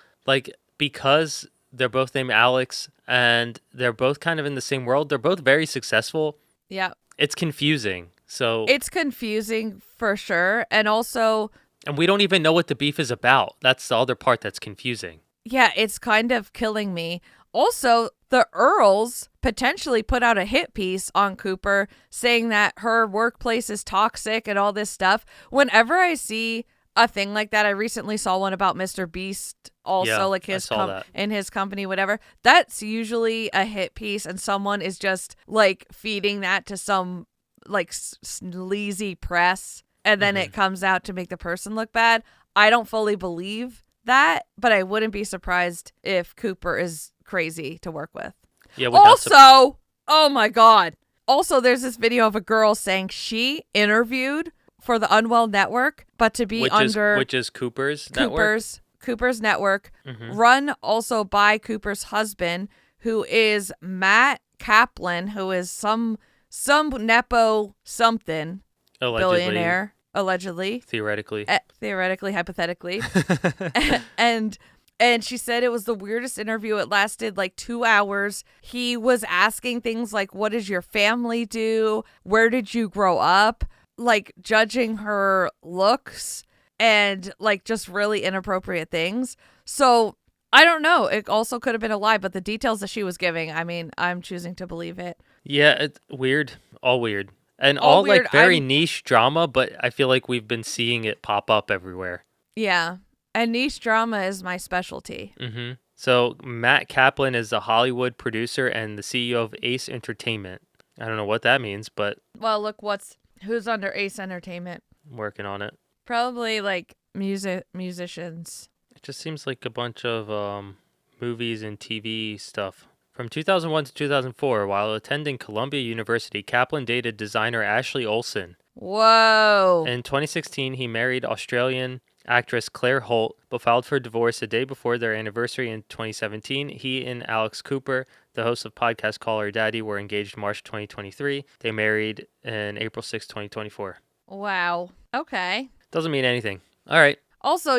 because they're both named Alix and they're both kind of in the same world, they're both very successful. Yeah. It's confusing. So it's confusing for sure. And also, and we don't even know what the beef is about. That's the other part that's confusing. Yeah, it's kind of killing me. Also, the Earles potentially put out a hit piece on Cooper saying that her workplace is toxic and all this stuff. Whenever I see a thing like that, I recently saw one about Mr. Beast also, in his company, whatever. That's usually a hit piece and someone is just feeding that to some sleazy press and then it comes out to make the person look bad. I don't fully believe that, but I wouldn't be surprised if Cooper is crazy to work with. Yeah. Also, oh my God. Also, there's this video of a girl saying she interviewed for the Unwell Network, but to be which is Cooper's network, run also by Cooper's husband, who is Matt Kaplan, who is some nepo something billionaire. Allegedly. Theoretically, hypothetically. And she said it was the weirdest interview. It lasted 2 hours. He was asking things like, what does your family do? Where did you grow up? Judging her looks and just really inappropriate things. So I don't know. It also could have been a lie, but the details that she was giving, I mean, I'm choosing to believe it. Yeah, it's weird. All weird. And all weird. Very niche drama, but I feel like we've been seeing it pop up everywhere. Yeah. And niche drama is my specialty. So Matt Kaplan is a Hollywood producer and the CEO of Ace Entertainment. I don't know what that means, but... Well, look, who's under Ace Entertainment? I'm working on it. Probably musicians. It just seems like a bunch of movies and TV stuff. From 2001 to 2004, while attending Columbia University, Kaplan dated designer Ashley Olsen. Whoa. In 2016, he married Australian actress Claire Holt, but filed for divorce a day before their anniversary in 2017. He and Alix Cooper, the host of podcast Call Her Daddy, were engaged March 2023. They married in April 6, 2024. Wow. Okay. Doesn't mean anything. All right. Also,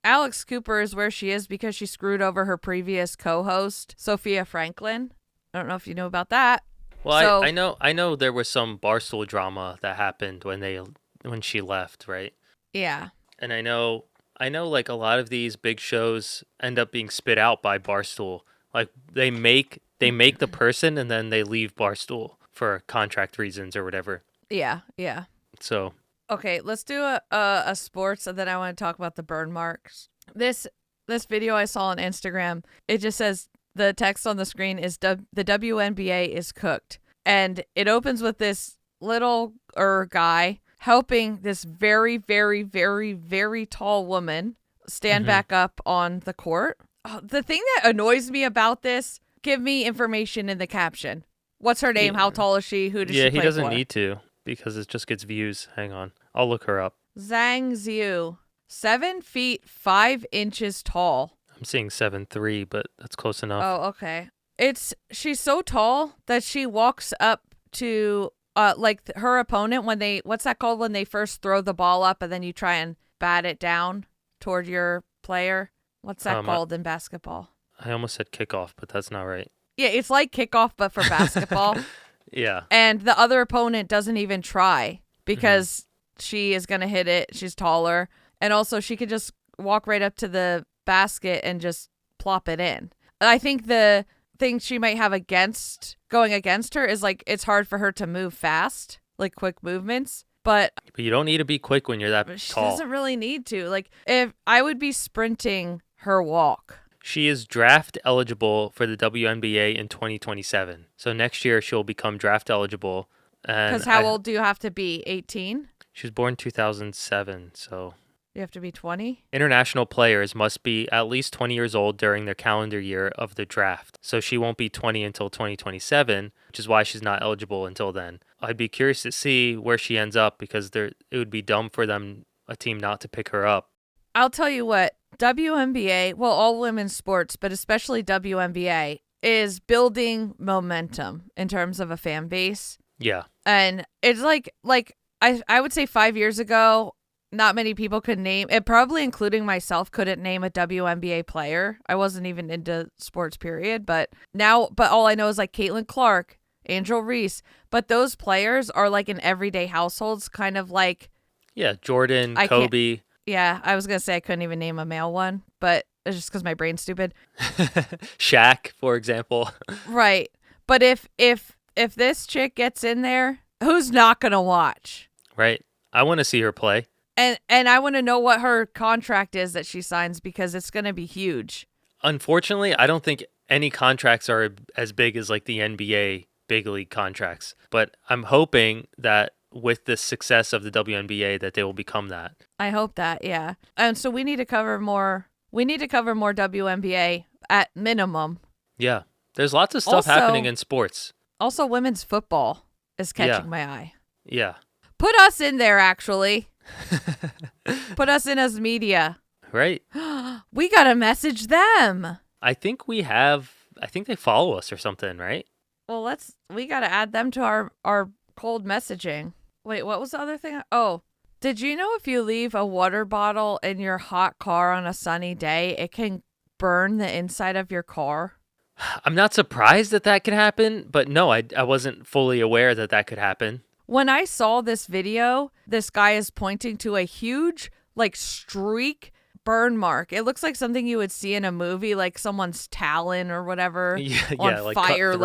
Alix Cooper is where she is because she screwed over her previous co-host, Sophia Franklin. I don't know if you know about that. Well, I know there was some Barstool drama that happened when she left, right? Yeah. And I know like a lot of these big shows end up being spit out by Barstool. Like they make the person and then they leave Barstool for contract reasons or whatever. Yeah, yeah. So okay, let's do a sports, and then I want to talk about the burn marks. This video I saw on Instagram, it just says the text on the screen is the WNBA is cooked, and it opens with this little guy helping this very, very, very, very tall woman stand back up on the court. Oh, the thing that annoys me about this, give me information in the caption. What's her name? How tall is she? Who does she play for? Yeah, he doesn't need to because it just gets views. Hang on. I'll look her up. Zhang Ziyu, 7 feet 5 inches tall. I'm seeing 7'3", but that's close enough. Oh, okay. She's so tall that she walks up to like her opponent when they, what's that called when they first throw the ball up and then you try and bat it down toward your player? What's that called in basketball? I almost said kickoff, but that's not right. Yeah, it's like kickoff but for basketball. Yeah. And the other opponent doesn't even try because she is going to hit it. She's taller. And also she could just walk right up to the basket and just plop it in. I think the thing she might have going against her is like it's hard for her to move fast, like quick movements. But you don't need to be quick when you're that tall. She doesn't really need to. Like if I would be sprinting her walk. She is draft eligible for the WNBA in 2027. So next year she'll become draft eligible. Because how old do you have to be? 18? She was born 2007, so... You have to be 20? International players must be at least 20 years old during their calendar year of the draft. So she won't be 20 until 2027, which is why she's not eligible until then. I'd be curious to see where she ends up because it would be dumb for a team not to pick her up. I'll tell you what, WNBA, well, all women's sports, but especially WNBA, is building momentum in terms of a fan base. Yeah. And it's like I would say 5 years ago, not many people could name it, probably including myself, couldn't name a WNBA player. I wasn't even into sports, period. But all I know is like Caitlin Clark, Angel Reese. But those players are like in everyday households, kind of like. Yeah, Jordan, Kobe. Yeah, I was going to say I couldn't even name a male one, but it's just because my brain's stupid. Shaq, for example. Right. But if this chick gets in there, who's not going to watch? Right. I want to see her play. And I want to know what her contract is that she signs because it's going to be huge. Unfortunately, I don't think any contracts are as big as like the NBA big league contracts. But I'm hoping that with the success of the WNBA that they will become that. I hope that, yeah. And so we need to cover more WNBA at minimum. Yeah. There's lots of stuff happening in sports. Also, women's football is catching my eye. Yeah. Put us in there, actually. Put us in as media. Right. We got to message them. I think they follow us or something, right? Well, we got to add them to our cold messaging. Wait, what was the other thing? Oh, did you know if you leave a water bottle in your hot car on a sunny day, it can burn the inside of your car? I'm not surprised that could happen, but no, I wasn't fully aware that could happen. When I saw this video, this guy is pointing to a huge, like, streak burn mark. It looks like something you would see in a movie, like someone's talon or whatever on fire,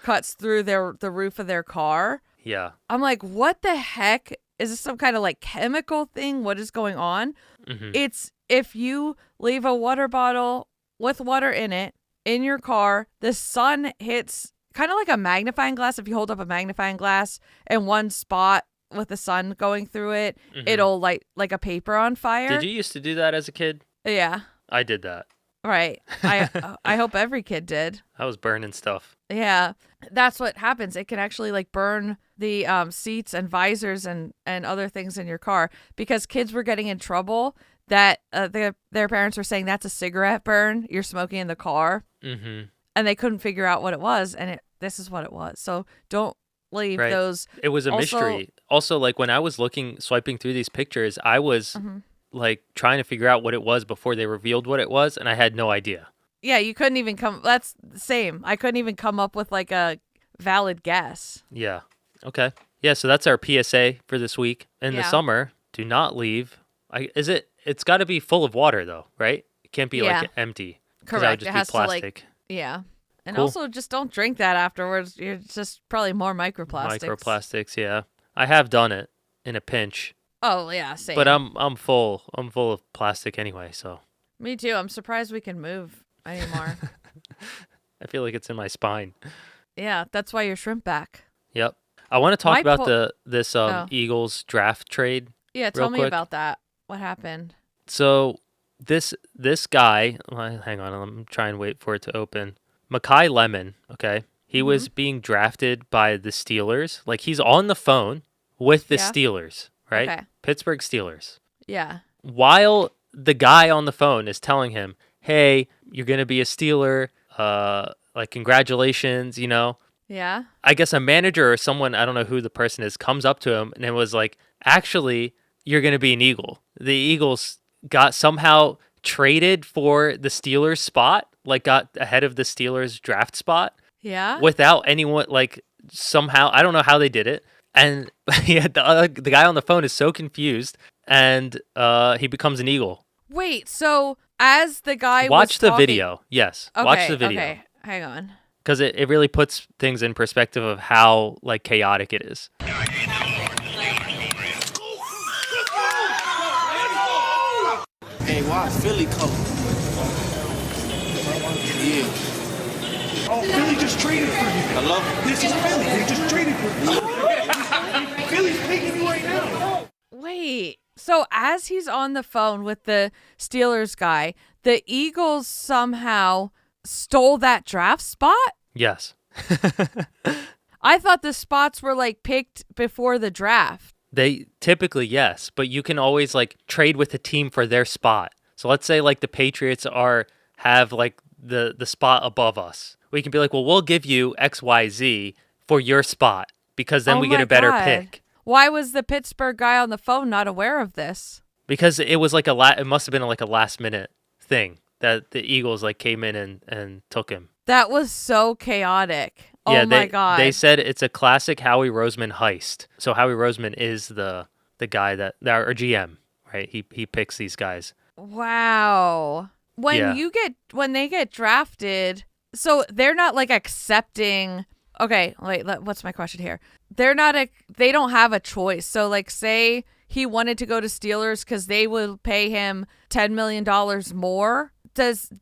cuts through the roof of their car. Yeah. I'm like, what the heck? Is this some kind of like chemical thing? What is going on? Mm-hmm. It's if you leave a water bottle with water in it in your car, the sun hits kind of like a magnifying glass. If you hold up a magnifying glass in one spot with the sun going through it, it'll light like a paper on fire. Did you used to do that as a kid? Yeah. I did that. Right. I hope every kid did. I was burning stuff. Yeah. That's what happens. It can actually like burn the seats and visors and other things in your car because kids were getting in trouble that their parents were saying that's a cigarette burn. You're smoking in the car. Mm-hmm. And they couldn't figure out what it was. And this is what it was. So don't leave those. It was a mystery. Also, like when I was swiping through these pictures, I was like trying to figure out what it was before they revealed what it was. And I had no idea. Yeah, you couldn't even that's the same. I couldn't even come up with like a valid guess. Yeah. Okay. Yeah, so that's our PSA for this week. In the summer, do not leave. It's got to be full of water though, right? It can't be Yeah. like empty. Correct. That would just it be has plastic. to yeah. And Cool. also just don't drink that afterwards. It's just probably more microplastics. Microplastics, yeah. I have done it in a pinch. Oh yeah, same. But I'm full of plastic anyway, so. Me too. I'm surprised we can move anymore. I feel like it's in my spine. Yeah, that's why you're shrimp back. Yep. I want to talk about this Eagles draft trade. Yeah, tell me about that. What happened? So this guy, hang on, I'm trying to wait for it to open. Mekhi Lemon, okay? He was being drafted by the Steelers. Like, he's on the phone with the Steelers, right? Okay. Pittsburgh Steelers. Yeah. While the guy on the phone is telling him, hey, you're going to be a Steeler, like, congratulations, you know? Yeah. I guess a manager or someone, I don't know who the person is, comes up to him and it was like, actually, you're going to be an Eagle. The Eagles got somehow traded for the Steelers spot, like got ahead of the Steelers draft spot. Yeah. Without anyone, like somehow, I don't know how they did it. And yeah, the guy on the phone is so confused and he becomes an Eagle. Wait, so as the guy Watch the video. Yes. Okay, watch the video. Okay, hang on. Because it really puts things in perspective of how like chaotic it is. Hey, why Philly come? Yeah. Oh, Philly just traded for you. Hello? This is Philly. They just traded for you. Philly's taking you right now. Wait. So as he's on the phone with the Steelers guy, the Eagles somehow stole that draft spot? Yes. I thought the spots were like picked before the draft. They typically, yes, but you can always like trade with a team for their spot. So let's say like the Patriots have like the spot above us. We can be like, well, we'll give you XYZ for your spot because then we get a better pick. Why was the Pittsburgh guy on the phone not aware of this? Because it was like it must have been like a last minute thing that the Eagles like came in and took him. That was so chaotic. Yeah, oh my God. They said it's a classic Howie Roseman heist. So Howie Roseman is the guy that our GM, right? He picks these guys. Wow. When they get drafted, so they're not like accepting. Okay, wait, what's my question here? They don't have a choice. So like say he wanted to go to Steelers because they will pay him $10 million more.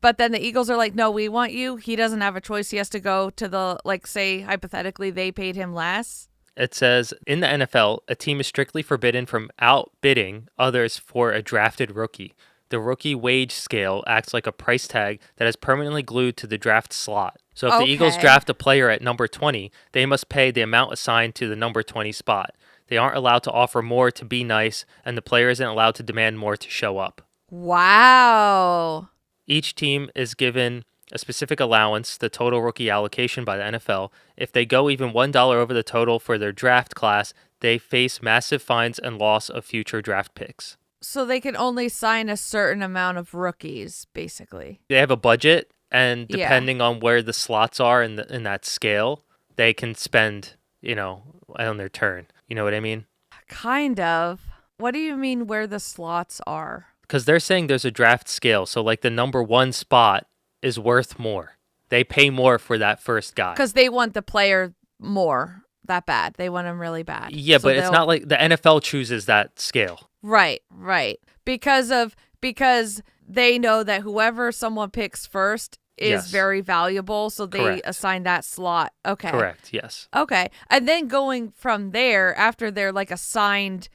But then the Eagles are like, no, we want you. He doesn't have a choice. He has to go to the, like, say, hypothetically, they paid him less. It says, in the NFL, a team is strictly forbidden from outbidding others for a drafted rookie. The rookie wage scale acts like a price tag that is permanently glued to the draft slot. So if the Eagles draft a player at number 20, they must pay the amount assigned to the number 20 spot. They aren't allowed to offer more to be nice, and the player isn't allowed to demand more to show up. Wow. Each team is given a specific allowance, the total rookie allocation by the NFL. If they go even $1 over the total for their draft class, they face massive fines and loss of future draft picks. So they can only sign a certain amount of rookies, basically. They have a budget, and depending on where the slots are in that scale, they can spend, on their turn. You know what I mean? Kind of. What do you mean where the slots are? Because they're saying there's a draft scale. So, like, the number 1 spot is worth more. They pay more for that first guy. Because they want the player more that bad. They want him really bad. Yeah, so but it's not like the NFL chooses that scale. Right. Because they know that whoever someone picks first is very valuable. So they assign that slot. Okay. Correct, yes. Okay. And then going from there, after they're like assigned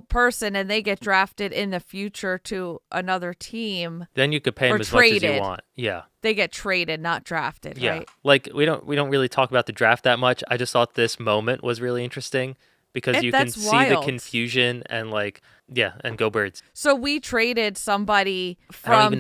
person and they get drafted in the future to another team. Then you could pay them as much as you want. Yeah. They get traded, not drafted, right? Like we don't really talk about the draft that much. I just thought this moment was really interesting because you can see the confusion and and go Birds. So we traded somebody from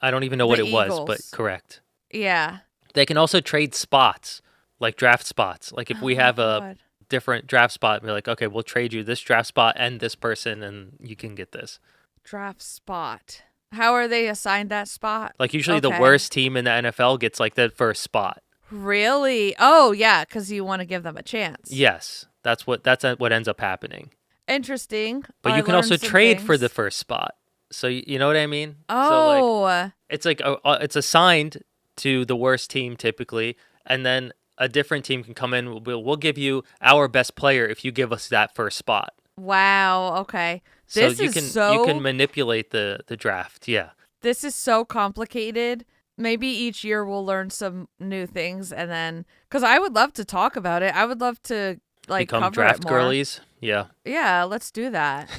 I don't even know what it was, but correct. Yeah. They can also trade spots, like draft spots. Like if we have a different draft spot, we're like, okay, we'll trade you this draft spot and this person and you can get this draft spot. How are they assigned that spot? Like usually the worst team in the NFL gets like the first spot. Really? Oh yeah, because you want to give them a chance. Yes, that's what ends up happening. interesting. But you can learned also some trade for the things. first spot. So you know what I mean? Oh. So it's like it's assigned to the worst team typically, and then a different team can come in. We'll give you our best player if you give us that first spot. Wow. Okay. So This you is can manipulate the draft. Yeah. This is so complicated. Maybe each year we'll learn some new things, and then because I would love to talk about it. I would love to Become cover draft it more. girlies. Yeah. Yeah, let's do that.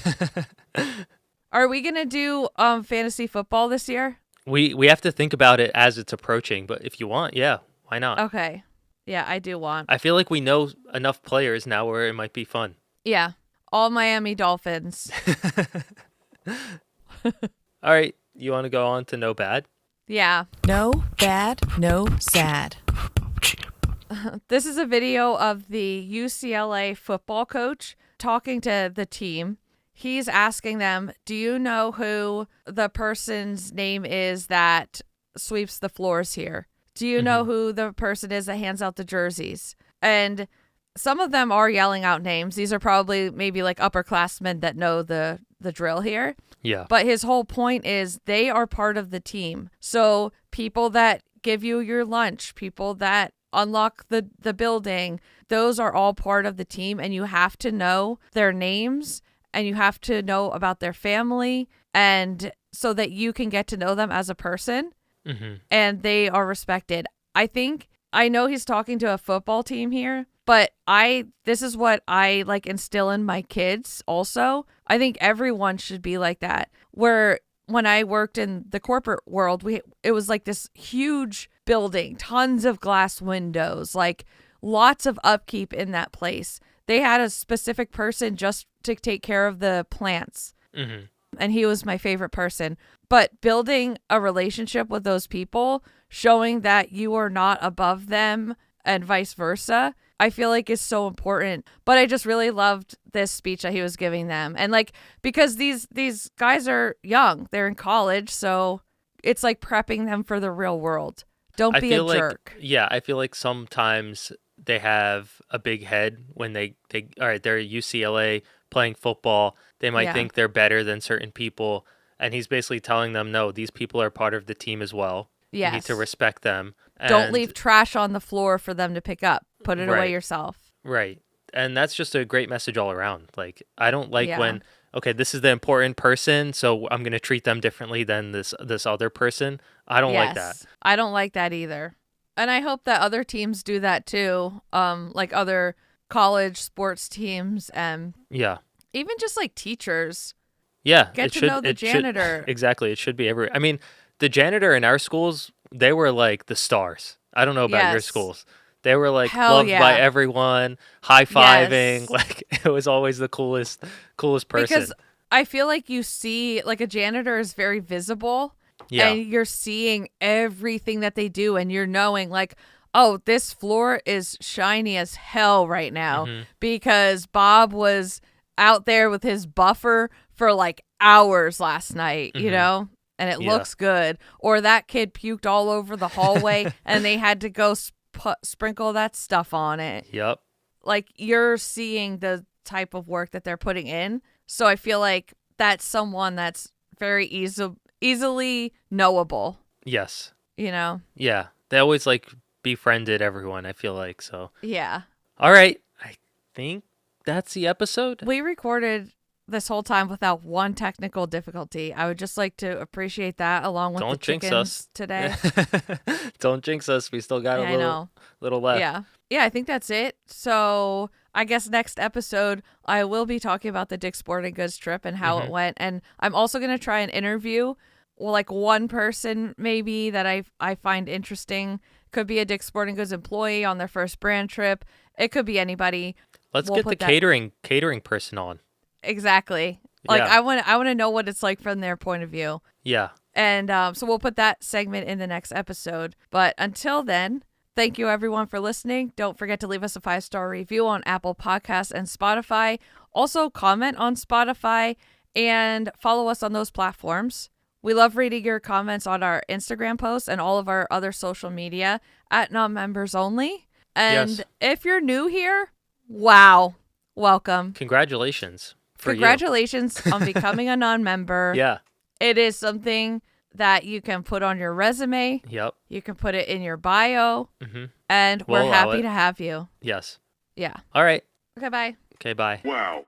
Are we gonna do fantasy football this year? We have to think about it as it's approaching, but if you want, yeah, why not? Okay. Yeah, I do want. I feel like we know enough players now where it might be fun. Yeah, all Miami Dolphins. All right, you want to go on to No Bad? Yeah. No bad, no sad. This is a video of the UCLA football coach talking to the team. He's asking them, do you know who the person's name is that sweeps the floors here? Do you know who the person is that hands out the jerseys? And some of them are yelling out names. These are probably maybe like upperclassmen that know the drill here. Yeah. But his whole point is they are part of the team. So people that give you your lunch, people that unlock the building, those are all part of the team, and you have to know their names and you have to know about their family, and so that you can get to know them as a person and they are respected. I know he's talking to a football team here, but this is what I like instill in my kids also. I think everyone should be like that. Where when I worked in the corporate world, it was like this huge building, tons of glass windows, like lots of upkeep in that place. They had a specific person just to take care of the plants. And he was my favorite person. But building a relationship with those people, showing that you are not above them and vice versa, I feel like is so important. But I just really loved this speech that he was giving them. And because these guys are young, they're in college, so it's like prepping them for the real world. Don't be a jerk. Yeah, I feel like sometimes they have a big head when they're at UCLA playing football. They might think they're better than certain people. And he's basically telling them, no, these people are part of the team as well. Yes. You need to respect them. Don't leave trash on the floor for them to pick up. Put it away yourself. Right. And that's just a great message all around. Like, I don't like when, okay, this is the important person, so I'm going to treat them differently than this other person. I don't like that. I don't like that either. And I hope that other teams do that too. Like other college sports teams and even just like teachers. Yeah. Get to know the janitor. Exactly. It should be everywhere. I mean, the janitor in our schools, they were like the stars. I don't know about your schools. They were like loved by everyone, high-fiving. Yes. Like it was always the coolest person. Because I feel like you see, like a janitor is very visible. Yeah. And you're seeing everything that they do, and you're knowing like, oh, this floor is shiny as hell right now because Bob was out there with his buffer for like hours last night, you know? And it looks good. Or that kid puked all over the hallway and they had to go sprinkle that stuff on it. Yep. Like you're seeing the type of work that they're putting in. So I feel like that's someone that's very easily knowable. Yes. You know? Yeah. They always like befriended everyone, I feel like. So yeah. All right. I think that's the episode. We recorded this whole time without one technical difficulty. I would just like to appreciate that along with the chickens today. Don't jinx us. We still got a little left. Yeah, I think that's it. So I guess next episode, I will be talking about the Dick's Sporting Goods trip and how it went. And I'm also going to try and interview like one person maybe that I find interesting. Could be a Dick's Sporting Goods employee on their first brand trip. It could be anybody. Let's get the catering person on. Exactly. Like I want to know what it's like from their point of view. Yeah. And so we'll put that segment in the next episode. But until then, thank you everyone for listening. Don't forget to leave us a 5-star review on Apple Podcasts and Spotify. Also comment on Spotify and follow us on those platforms. We love reading your comments on our Instagram posts and all of our other social media at non-members only. And if you're new here, wow, welcome. Congratulations. for Congratulations on becoming a non-member. Yeah. It is something that you can put on your resume. Yep. You can put it in your bio. Mm-hmm. And we're happy to have you. Yes. Yeah. All right. Okay, bye. Okay, bye. Wow.